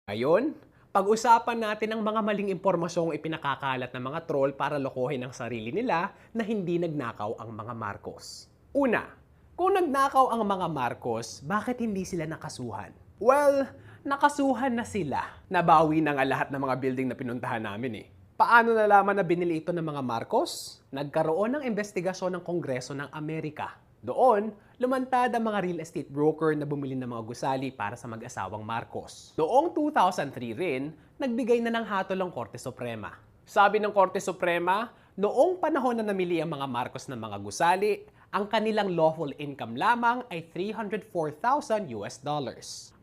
Ngayon, pag-usapan natin ang mga maling impormasyong ipinakakalat ng mga troll para lokohin ang sarili nila na hindi nagnakaw ang mga Marcos. Una, kung nagnakaw ang mga Marcos, bakit hindi sila nakasuhan? Well, nakasuhan na sila. Nabawi na nga lahat ng mga building na pinuntahan namin eh. Paano nalaman na binili ito ng mga Marcos? Nagkaroon ng investigasyon ng Kongreso ng Amerika. Doon, lumantad ang mga real estate broker na bumili ng mga gusali para sa mag-asawang Marcos. Noong 2003 rin, nagbigay na ng hatol ang Korte Suprema. Sabi ng Korte Suprema, noong panahon na namili ang mga Marcos ng mga gusali, ang kanilang lawful income lamang ay $304,000.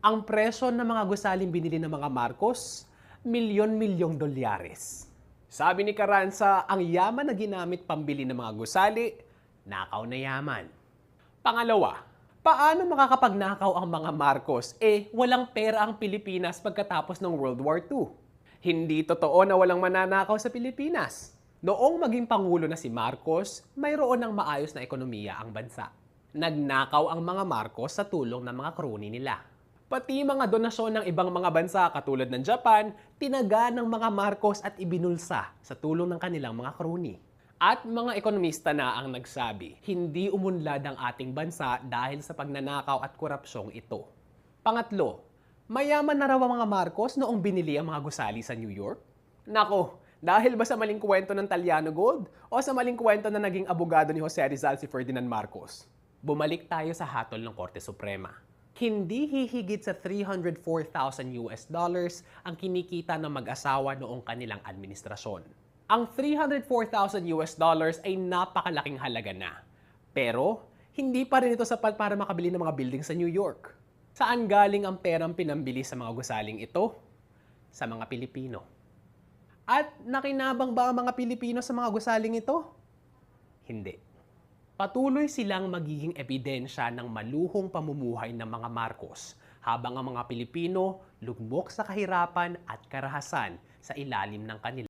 Ang presyo ng mga gusaling binili ng mga Marcos, milyon-milyong dolyares. Sabi ni Carranza, ang yaman na ginamit pambili ng mga gusali, nakaw na yaman. Pangalawa, paano makakapagnakaw ang mga Marcos walang pera ang Pilipinas pagkatapos ng World War II? Hindi totoo na walang mananakaw sa Pilipinas. Noong maging pangulo na si Marcos, mayroon ng maayos na ekonomiya ang bansa. Nagnakaw ang mga Marcos sa tulong ng mga kroni nila. Pati mga donasyon ng ibang mga bansa katulad ng Japan, tinaga ng mga Marcos at ibinulsa sa tulong ng kanilang mga kroni. At mga ekonomista na ang nagsabi, hindi umunlad ang ating bansa dahil sa pagnanakaw at korupsyong ito. Pangatlo, mayaman na raw ang mga Marcos noong binili ang mga gusali sa New York? Nako, dahil ba sa maling kwento ng Taliano Gold o sa maling kwento na naging abogado ni Jose Rizal si Ferdinand Marcos? Bumalik tayo sa hatol ng Korte Suprema. Hindi hihigit sa $304,000 ang kinikita ng mag-asawa noong kanilang administrasyon. Ang $304,000 ay napakalaking halaga na. Pero, hindi pa rin ito sapat para makabili ng mga building sa New York. Saan galing ang perang pinambili sa mga gusaling ito? Sa mga Pilipino. At nakinabang ba ang mga Pilipino sa mga gusaling ito? Hindi. Patuloy silang magiging ebidensya ng maluhong pamumuhay ng mga Marcos habang ang mga Pilipino lugmok sa kahirapan at karahasan sa ilalim ng kanilang